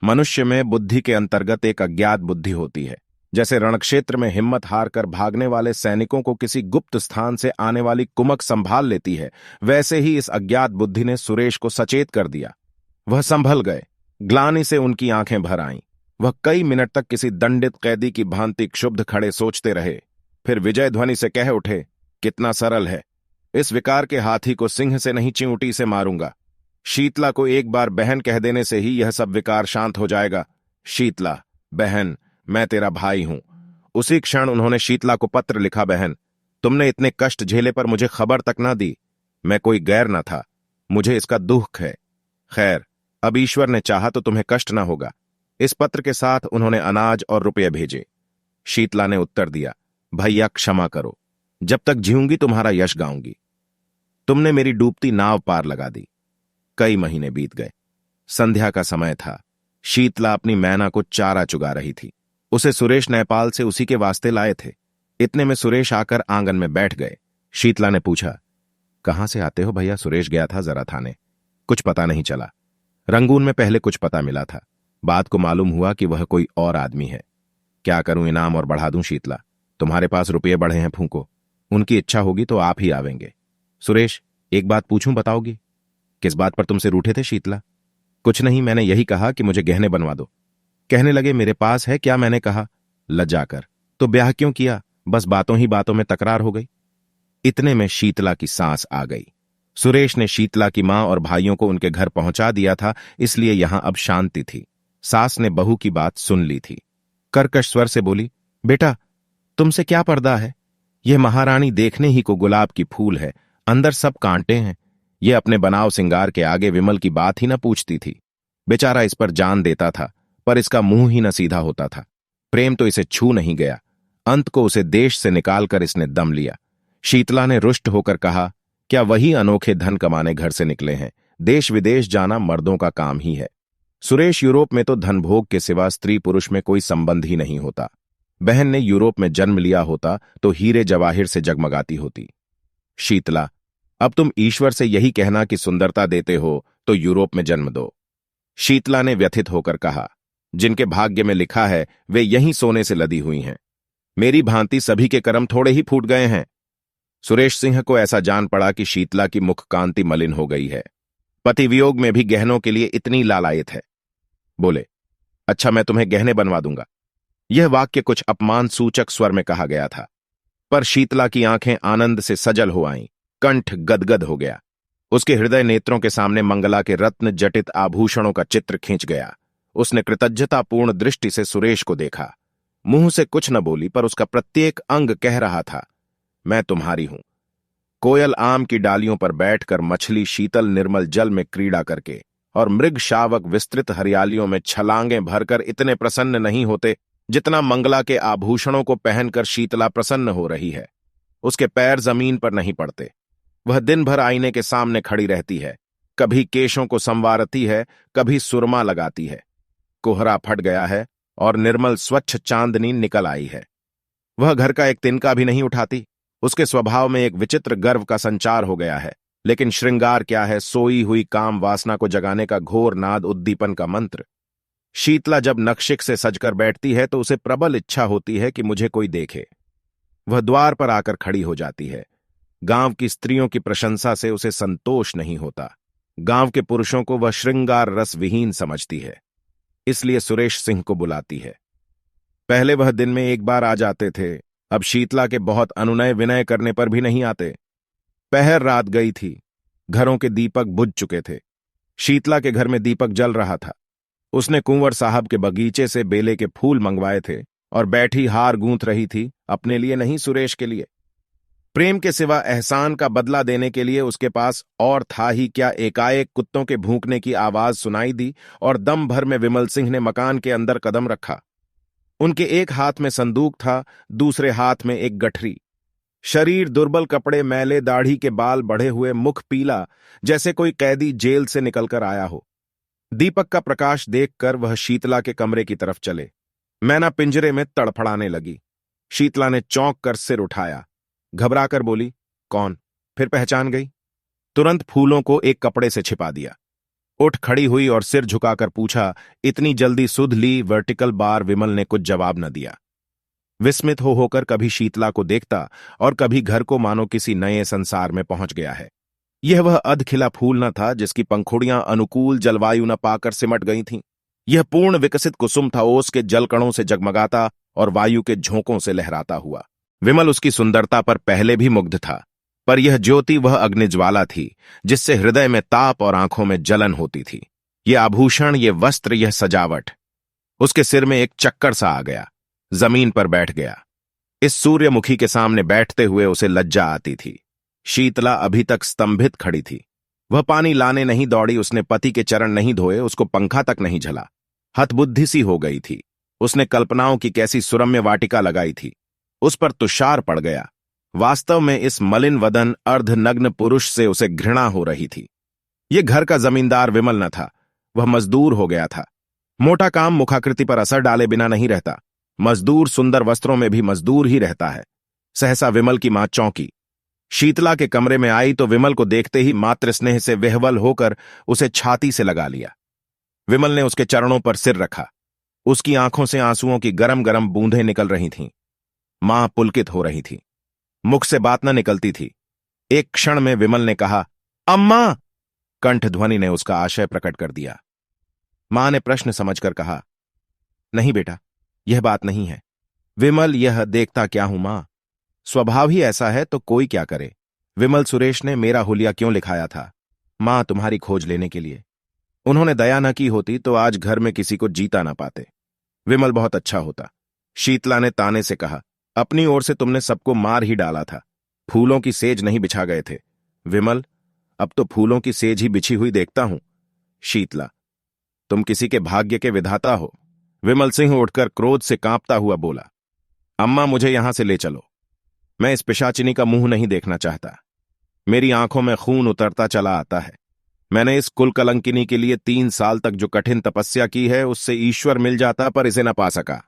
मनुष्य में बुद्धि के अंतर्गत एक अज्ञात बुद्धि होती है। जैसे रणक्षेत्र में हिम्मत हार कर भागने वाले सैनिकों को किसी गुप्त स्थान से आने वाली कुमक संभाल लेती है, वैसे ही इस अज्ञात बुद्धि ने सुरेश को सचेत कर दिया। वह संभल गए। ग्लानि से उनकी आंखें भर आईं। वह कई मिनट तक किसी दंडित कैदी की भांति क्षुब्ध खड़े सोचते रहे। फिर विजय ध्वनि से कह उठे, कितना सरल है। इस विकार के हाथी को सिंह से नहीं चिंऊटी से मारूंगा। शीतला को एक बार बहन कह देने से ही यह सब विकार शांत हो जाएगा। शीतला, बहन, मैं तेरा भाई हूं। उसी क्षण उन्होंने शीतला को पत्र लिखा, बहन, तुमने इतने कष्ट झेले पर मुझे खबर तक ना दी। मैं कोई गैर न था, मुझे इसका दुख है। खैर, अब ईश्वर ने चाहा तो तुम्हें कष्ट ना होगा। इस पत्र के साथ उन्होंने अनाज और रुपये भेजे। शीतला ने उत्तर दिया, भैया क्षमा करो, जब तक जीऊंगी तुम्हारा यश गाऊंगी। तुमने मेरी डूबती नाव पार लगा दी। कई महीने बीत गए। संध्या का समय था। शीतला अपनी मैना को चारा चुगा रही थी। उसे सुरेश नेपाल से उसी के वास्ते लाए थे। इतने में सुरेश आकर आंगन में बैठ गए। शीतला ने पूछा, कहां से आते हो भैया? सुरेश गया था जरा थाने, कुछ पता नहीं चला। रंगून में पहले कुछ पता मिला था, बात को मालूम हुआ कि वह कोई और आदमी है। क्या करूं, इनाम और बढ़ा दूं? शीतला, तुम्हारे पास रुपये बढ़े हैं, फूंको। उनकी इच्छा होगी तो आप ही आवेंगे। सुरेश, एक बात पूछूं, बताओगी? किस बात पर तुमसे रूठे थे? शीतला, कुछ नहीं, मैंने यही कहा कि मुझे गहने बनवा दो। कहने लगे मेरे पास है क्या? मैंने कहा लज्जा कर। तो ब्याह क्यों किया? बस बातों ही बातों में तकरार हो गई। इतने में शीतला की सांस आ गई। सुरेश ने शीतला की मां और भाइयों को उनके घर पहुंचा दिया था, इसलिए यहां अब शांति थी। सास ने बहू की बात सुन ली थी। कर्कश स्वर से बोली, बेटा, तुमसे क्या पर्दा है? यह महारानी देखने ही को गुलाब की फूल है, अंदर सब कांटे हैं। यह अपने बनाव सिंगार के आगे विमल की बात ही न पूछती थी। बेचारा इस पर जान देता था, पर इसका मुंह ही न सीधा होता था। प्रेम तो इसे छू नहीं गया। अंत को उसे देश से निकालकर इसने दम लिया। शीतला ने रुष्ट होकर कहा, क्या वही अनोखे धन कमाने घर से निकले हैं? देश विदेश जाना मर्दों का काम ही है। सुरेश, यूरोप में तो धनभोग के सिवा स्त्री पुरुष में कोई संबंध ही नहीं होता। बहन ने यूरोप में जन्म लिया होता तो हीरे जवाहिर से जगमगाती होती। शीतला, अब तुम ईश्वर से यही कहना कि सुंदरता देते हो तो यूरोप में जन्म दो। शीतला ने व्यथित होकर कहा, जिनके भाग्य में लिखा है वे यहीं सोने से लदी हुई हैं। मेरी भांति सभी के कर्म थोड़े ही फूट गए हैं। सुरेश सिंह को ऐसा जान पड़ा कि शीतला की मुख कांति मलिन हो गई है। पति वियोग में भी गहनों के लिए इतनी लालायित है। बोले, अच्छा, मैं तुम्हें गहने बनवा दूंगा। यह वाक्य कुछ अपमान सूचक स्वर में कहा गया था, पर शीतला की आंखें आनंद से सजल हो आईं, कंठ गदगद हो गया। उसके हृदय नेत्रों के सामने मंगला के रत्न जटित आभूषणों का चित्र खींच गया। उसने कृतज्ञतापूर्ण दृष्टि से सुरेश को देखा। मुंह से कुछ न बोली, पर उसका प्रत्येक अंग कह रहा था, मैं तुम्हारी हूं। कोयल आम की डालियों पर बैठकर, मछली शीतल निर्मल जल में क्रीड़ा करके और मृग शावक विस्तृत हरियालियों में छलांगें भरकर इतने प्रसन्न नहीं होते जितना मंगला के आभूषणों को पहनकर शीतला प्रसन्न हो रही है। उसके पैर जमीन पर नहीं पड़ते। वह दिन भर आईने के सामने खड़ी रहती है, कभी केशों को संवारती है, कभी सुरमा लगाती है। कोहरा फट गया है और निर्मल स्वच्छ चांदनी निकल आई है। वह घर का एक तिनका भी नहीं उठाती। उसके स्वभाव में एक विचित्र गर्व का संचार हो गया है। लेकिन श्रृंगार क्या है? सोई हुई काम वासना को जगाने का घोर नाद, उद्दीपन का मंत्र। शीतला जब नक्शिक से सजकर बैठती है तो उसे प्रबल इच्छा होती है कि मुझे कोई देखे। वह द्वार पर आकर खड़ी हो जाती है। गांव की स्त्रियों की प्रशंसा से उसे संतोष नहीं होता। गांव के पुरुषों को वह श्रृंगार रस विहीन समझती है, इसलिए सुरेश सिंह को बुलाती है। पहले वह दिन में एक बार आ जाते थे, अब शीतला के बहुत अनुनय विनय करने पर भी नहीं आते। पहर रात गई थी, घरों के दीपक बुझ चुके थे। शीतला के घर में दीपक जल रहा था। उसने कुंवर साहब के बगीचे से बेले के फूल मंगवाए थे और बैठी हार गूंथ रही थी, अपने लिए नहीं, सुरेश के लिए। प्रेम के सिवा एहसान का बदला देने के लिए उसके पास और था ही क्या। एकाएक कुत्तों के भूंकने की आवाज सुनाई दी और दम भर में विमल सिंह ने मकान के अंदर कदम रखा। उनके एक हाथ में संदूक था, दूसरे हाथ में एक गठरी। शरीर दुर्बल, कपड़े मैले, दाढ़ी के बाल बढ़े हुए, मुख पीला, जैसे कोई कैदी जेल से निकलकर आया हो। दीपक का प्रकाश देखकर वह शीतला के कमरे की तरफ चले। मैना पिंजरे में तड़फड़ाने लगी। शीतला ने चौंक कर सिर उठाया, घबराकर बोली, कौन? फिर पहचान गई? तुरंत फूलों को एक कपड़े से छिपा दिया। उठ खड़ी हुई और सिर झुकाकर पूछा, इतनी जल्दी सुध ली? Vertical bar. विमल ने कुछ जवाब न दिया। विस्मित हो होकर कभी शीतला को देखता और कभी घर को मानो किसी नए संसार में पहुंच गया है। यह वह अधखिला फूल न था जिसकी पंखुड़ियां अनुकूल जलवायु न पाकर सिमट गई थीं। यह पूर्ण विकसित कुसुम था, ओस के जलकणों से जगमगाता और वायु के झोंकों से लहराता हुआ। विमल उसकी सुंदरता पर पहले भी मुग्ध था, पर यह ज्योति वह अग्निज्वाला थी जिससे हृदय में ताप और आंखों में जलन होती थी। ये आभूषण, ये वस्त्र, यह सजावट। उसके सिर में एक चक्कर सा आ गया, जमीन पर बैठ गया। इस सूर्यमुखी के सामने बैठते हुए उसे लज्जा आती थी। शीतला अभी तक स्तंभित खड़ी थी। वह पानी लाने नहीं दौड़ी, उसने पति के चरण नहीं धोए, उसको पंखा तक नहीं झला। हतबुद्धि सी हो गई थी। उसने कल्पनाओं की कैसी सुरम्य वाटिका लगाई थी, उस पर तुषार पड़ गया। वास्तव में इस मलिन वदन अर्धनग्न पुरुष से उसे घृणा हो रही थी। यह घर का जमींदार विमल न था, वह मजदूर हो गया था। मोटा काम मुखाकृति पर असर डाले बिना नहीं रहता। मजदूर सुंदर वस्त्रों में भी मजदूर ही रहता है। सहसा विमल की मां चौंकी। शीतला के कमरे में आई तो विमल को देखते ही मातृ स्नेह से विह्वल होकर उसे छाती से लगा लिया। विमल ने उसके चरणों पर सिर रखा। उसकी आंखों से आंसुओं की गरम गरम बूंदें निकल रही थीं। मां पुलकित हो रही थी, मुख से बात न निकलती थी। एक क्षण में विमल ने कहा, अम्मा! कंठ ध्वनि ने उसका आशय प्रकट कर दिया। मां ने प्रश्न समझकर कहा, नहीं बेटा, यह बात नहीं है। विमल, यह देखता क्या हूं मां, स्वभाव ही ऐसा है तो कोई क्या करे। विमल, सुरेश ने मेरा हुलिया क्यों लिखाया था? मां, तुम्हारी खोज लेने के लिए। उन्होंने दया न की होती तो आज घर में किसी को जीता ना पाते। विमल, बहुत अच्छा होता। शीतला ने ताने से कहा, अपनी ओर से तुमने सबको मार ही डाला था, फूलों की सेज नहीं बिछा गए थे। विमल, अब तो फूलों की सेज ही बिछी हुई देखता हूं। शीतला, तुम किसी के भाग्य के विधाता हो। विमल सिंह उठकर क्रोध से कांपता हुआ बोला, अम्मा, मुझे यहां से ले चलो। मैं इस पिशाचिनी का मुंह नहीं देखना चाहता। मेरी आंखों में खून उतरता चला आता है। मैंने इस कुल कलंकिनी के लिए 3 साल तक जो कठिन तपस्या की है, उससे ईश्वर मिल जाता, पर इसे न पा सका।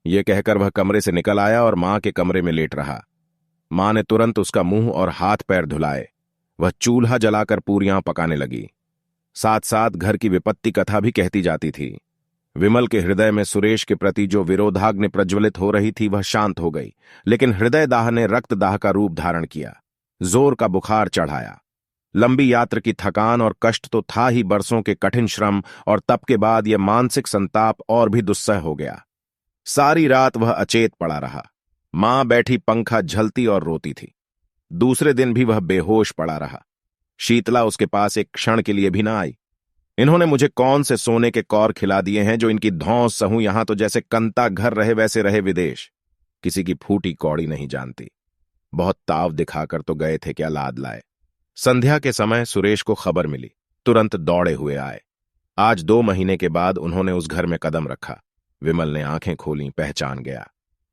यह कहकर वह कमरे से निकल आया और मां के कमरे में लेट रहा। मां ने तुरंत उसका मुंह और हाथ पैर धुलाए। वह चूल्हा जलाकर पूरियां पकाने लगी। साथ साथ घर की विपत्ति कथा भी कहती जाती थी। विमल के हृदय में सुरेश के प्रति जो विरोधाग्नि प्रज्वलित हो रही थी वह शांत हो गई, लेकिन हृदय दाह ने रक्त दाह का रूप धारण किया। जोर का बुखार चढ़ाया। लंबी यात्रा की थकान और कष्ट तो था ही, बरसों के कठिन श्रम और तप के बाद यह मानसिक संताप और भी दुस्सह हो गया। सारी रात वह अचेत पड़ा रहा। मां बैठी पंखा झलती और रोती थी। दूसरे दिन भी वह बेहोश पड़ा रहा। शीतला उसके पास एक क्षण के लिए भी ना आई। इन्होंने मुझे कौन से सोने के कौर खिला दिए हैं जो इनकी धौंस सहूं, यहां तो जैसे कंता घर रहे वैसे रहे विदेश। किसी की फूटी कौड़ी नहीं जानती। बहुत ताव दिखाकर तो गए थे, क्या लाद लाए। संध्या के समय सुरेश को खबर मिली, तुरंत दौड़े हुए आए। आज 2 महीने के बाद उन्होंने उस घर में कदम रखा। विमल ने आंखें खोली, पहचान गया।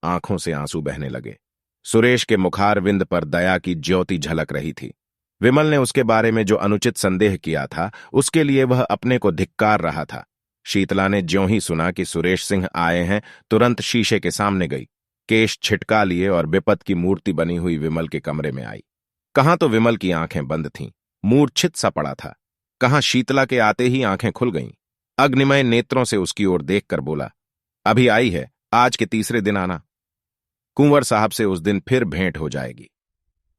आंखों से आंसू बहने लगे। सुरेश के मुखारविंद पर दया की ज्योति झलक रही थी। विमल ने उसके बारे में जो अनुचित संदेह किया था, उसके लिए वह अपने को धिक्कार रहा था। शीतला ने ज्यों ही सुना कि सुरेश सिंह आए हैं, तुरंत शीशे के सामने गई, केश छिटका लिए और विपत की मूर्ति बनी हुई विमल के कमरे में आई। कहां तो विमल की आंखें बंद थीं, मूर्छित सा पड़ा था। कहां शीतला के आते ही आंखें खुल गईं। अग्निमय नेत्रों से उसकी ओर देखकर बोला, अभी आई है, आज के तीसरे दिन आना। कुंवर साहब से उस दिन फिर भेंट हो जाएगी।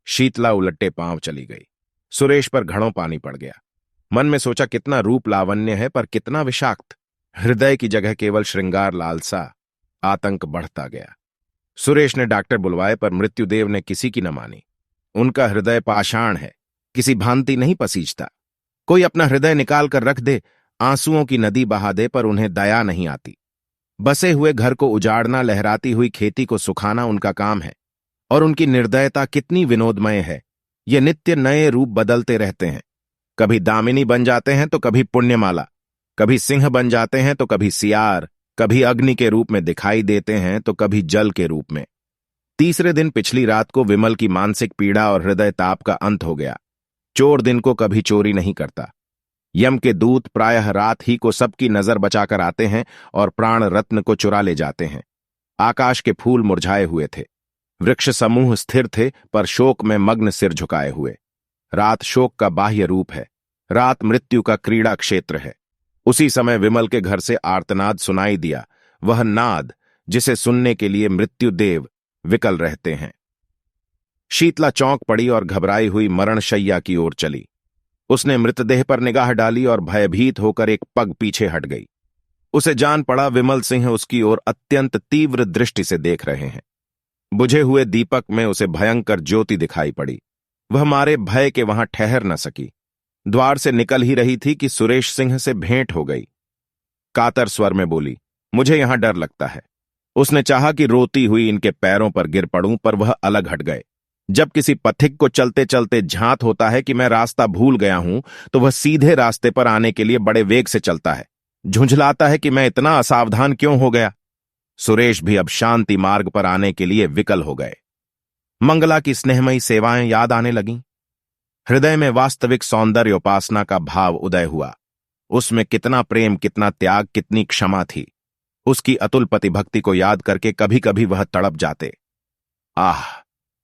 शीतला उलट्टे पांव चली गई। सुरेश पर घड़ों पानी पड़ गया। मन में सोचा, कितना रूप लावण्य है, पर कितना विषाक्त। हृदय की जगह केवल श्रृंगार लालसा। आतंक बढ़ता गया। सुरेश ने डॉक्टर बुलवाए, पर मृत्युदेव ने किसी की न मानी। उनका हृदय पाषाण है, किसी भांति नहीं पसीजता। कोई अपना हृदय निकाल कर रख दे, आंसुओं की नदी बहा दे, पर उन्हें दया नहीं आती। बसे हुए घर को उजाड़ना, लहराती हुई खेती को सुखाना उनका काम है। और उनकी निर्दयता कितनी विनोदमय है। ये नित्य नए रूप बदलते रहते हैं। कभी दामिनी बन जाते हैं तो कभी पुण्यमाला, कभी सिंह बन जाते हैं तो कभी सियार, कभी अग्नि के रूप में दिखाई देते हैं तो कभी जल के रूप में। तीसरे दिन पिछली रात को विमल की मानसिक पीड़ा और हृदय ताप का अंत हो गया। चोर दिन को कभी चोरी नहीं करता। यम के दूत प्रायः रात ही को सबकी नजर बचाकर आते हैं और प्राण रत्न को चुरा ले जाते हैं। आकाश के फूल मुरझाए हुए थे, वृक्ष समूह स्थिर थे पर शोक में मग्न सिर झुकाए हुए। रात शोक का बाह्य रूप है, रात मृत्यु का क्रीड़ा क्षेत्र है। उसी समय विमल के घर से आर्तनाद सुनाई दिया, वह नाद जिसे सुनने के लिए मृत्युदेव विकल रहते हैं। शीतला चौंक पड़ी और घबराई हुई मरणशैया की ओर चली। उसने मृतदेह पर निगाह डाली और भयभीत होकर एक पग पीछे हट गई। उसे जान पड़ा विमल सिंह उसकी ओर अत्यंत तीव्र दृष्टि से देख रहे हैं। बुझे हुए दीपक में उसे भयंकर ज्योति दिखाई पड़ी। वह मारे भय के वहां ठहर न सकी। द्वार से निकल ही रही थी कि सुरेश सिंह से भेंट हो गई। कातर स्वर में बोली, मुझे यहां डर लगता है। उसने चाहा कि रोती हुई इनके पैरों पर गिर पड़ूं, पर वह अलग हट गए। जब किसी पथिक को चलते चलते झांत होता है कि मैं रास्ता भूल गया हूं, तो वह सीधे रास्ते पर आने के लिए बड़े वेग से चलता है। झुंझलाता है कि मैं इतना असावधान क्यों हो गया। सुरेश भी अब शांति मार्ग पर आने के लिए विकल हो गए। मंगला की स्नेहमयी सेवाएं याद आने लगीं। हृदय में वास्तविक सौंदर्य उपासना का भाव उदय हुआ। उसमें कितना प्रेम, कितना त्याग, कितनी क्षमा थी। उसकी अतुल पतिभक्ति को याद करके कभी कभी वह तड़प जाते। आह,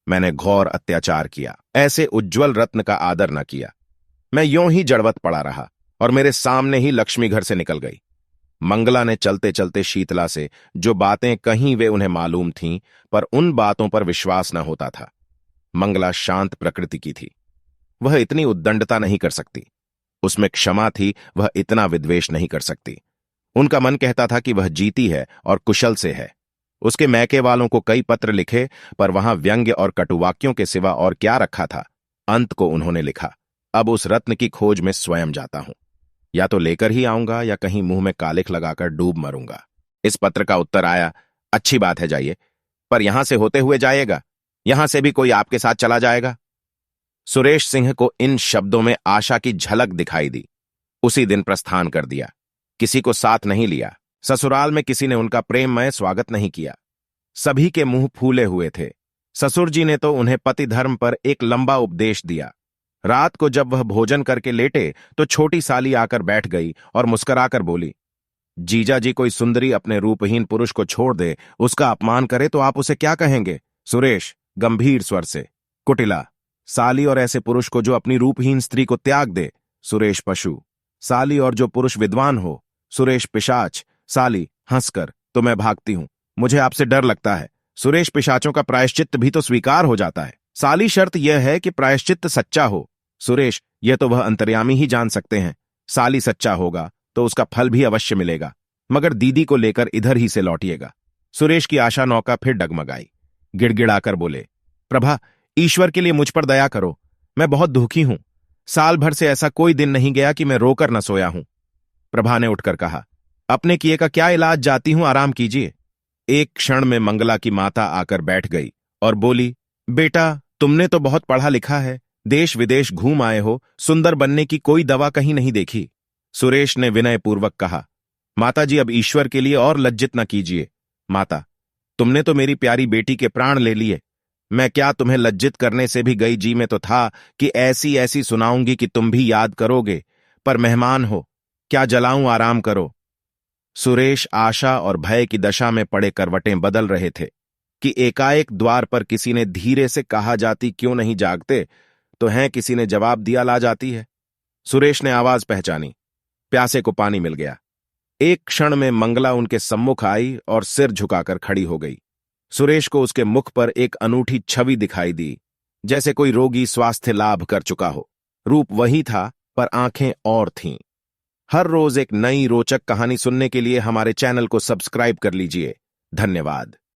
मैंने घोर अत्याचार किया, ऐसे उज्ज्वल रत्न का आदर न किया। मैं यों ही जड़वत पड़ा रहा और मेरे सामने ही लक्ष्मी घर से निकल गई। मंगला ने चलते चलते शीतला से जो बातें कहीं वे उन्हें मालूम थीं, पर उन बातों पर विश्वास न होता था। मंगला शांत प्रकृति की थी, वह इतनी उद्दंडता नहीं कर सकती। उसमें क्षमा थी, वह इतना विद्वेष नहीं कर सकती। उनका मन कहता था कि वह जीती है और कुशल से है। उसके मैके वालों को कई पत्र लिखे, पर वहां व्यंग्य और कटुवाक्यों के सिवा और क्या रखा था। अंत को उन्होंने लिखा, अब उस रत्न की खोज में स्वयं जाता हूं। या तो लेकर ही आऊंगा या कहीं मुंह में कालिख लगाकर डूब मरूंगा। इस पत्र का उत्तर आया, अच्छी बात है, जाइए, पर यहां से होते हुए जाइएगा। यहां से भी कोई आपके साथ चला जाएगा। सुरेश सिंह को इन शब्दों में आशा की झलक दिखाई दी। उसी दिन प्रस्थान कर दिया। किसी को साथ नहीं लिया। ससुराल में किसी ने उनका प्रेममय स्वागत नहीं किया। सभी के मुंह फूले हुए थे। ससुर जी ने तो उन्हें पति धर्म पर एक लंबा उपदेश दिया। रात को जब वह भोजन करके लेटे तो छोटी साली आकर बैठ गई और मुस्कुराकर बोली, जीजा जी कोई सुंदरी अपने रूपहीन पुरुष को छोड़ दे, उसका अपमान करे तो आप उसे क्या कहेंगे? सुरेश गंभीर स्वर से, कुटिला। साली और ऐसे पुरुष को जो अपनी रूपहीन स्त्री को त्याग दे। सुरेश पशु। साली और जो पुरुष विद्वान हो। सुरेश पिशाच। साली हंसकर, तो मैं भागती हूं, मुझे आपसे डर लगता है। सुरेश पिशाचों का प्रायश्चित्त भी तो स्वीकार हो जाता है। साली शर्त यह है कि प्रायश्चित्त सच्चा हो। सुरेश यह तो वह अंतर्यामी ही जान सकते हैं। साली सच्चा होगा तो उसका फल भी अवश्य मिलेगा, मगर दीदी को लेकर इधर ही से लौटिएगा। सुरेश की आशा नौका फिर डगमगाई। गिड़गिड़ाकर बोले, प्रभा, ईश्वर के लिए मुझ पर दया करो, मैं बहुत दुखी हूं। साल भर से ऐसा कोई दिन नहीं गया कि मैं रोकर न सोया हूं। प्रभा ने उठकर कहा, अपने किए का क्या इलाज, जाती हूं, आराम कीजिए। एक क्षण में मंगला की माता आकर बैठ गई और बोली, बेटा, तुमने तो बहुत पढ़ा लिखा है, देश विदेश घूम आए हो, सुंदर बनने की कोई दवा कहीं नहीं देखी। सुरेश ने विनयपूर्वक कहा, माता जी अब ईश्वर के लिए और लज्जित न कीजिए। माता, तुमने तो मेरी प्यारी बेटी के प्राण ले लिए। मैं क्या तुम्हें लज्जित करने से भी गई जी में तो था कि ऐसी ऐसी सुनाऊंगी कि तुम भी याद करोगे, पर मेहमान हो, क्या जलाऊं, आराम करो। सुरेश आशा और भय की दशा में पड़े करवटें बदल रहे थे कि एकाएक द्वार पर किसी ने धीरे से कहा, जाती क्यों नहीं जागते? तो हैं, किसी ने जवाब दिया, ला जाती है। सुरेश ने आवाज पहचानी। प्यासे को पानी मिल गया। एक क्षण में मंगला उनके सम्मुख आई और सिर झुकाकर खड़ी हो गई। सुरेश को उसके मुख पर एक अनूठी छवि दिखाई दी, जैसे कोई रोगी स्वास्थ्य लाभ कर चुका हो। रूप वही था, पर आंखें और थीं। हर रोज एक नई रोचक कहानी सुनने के लिए हमारे चैनल को सब्सक्राइब कर लीजिए। धन्यवाद।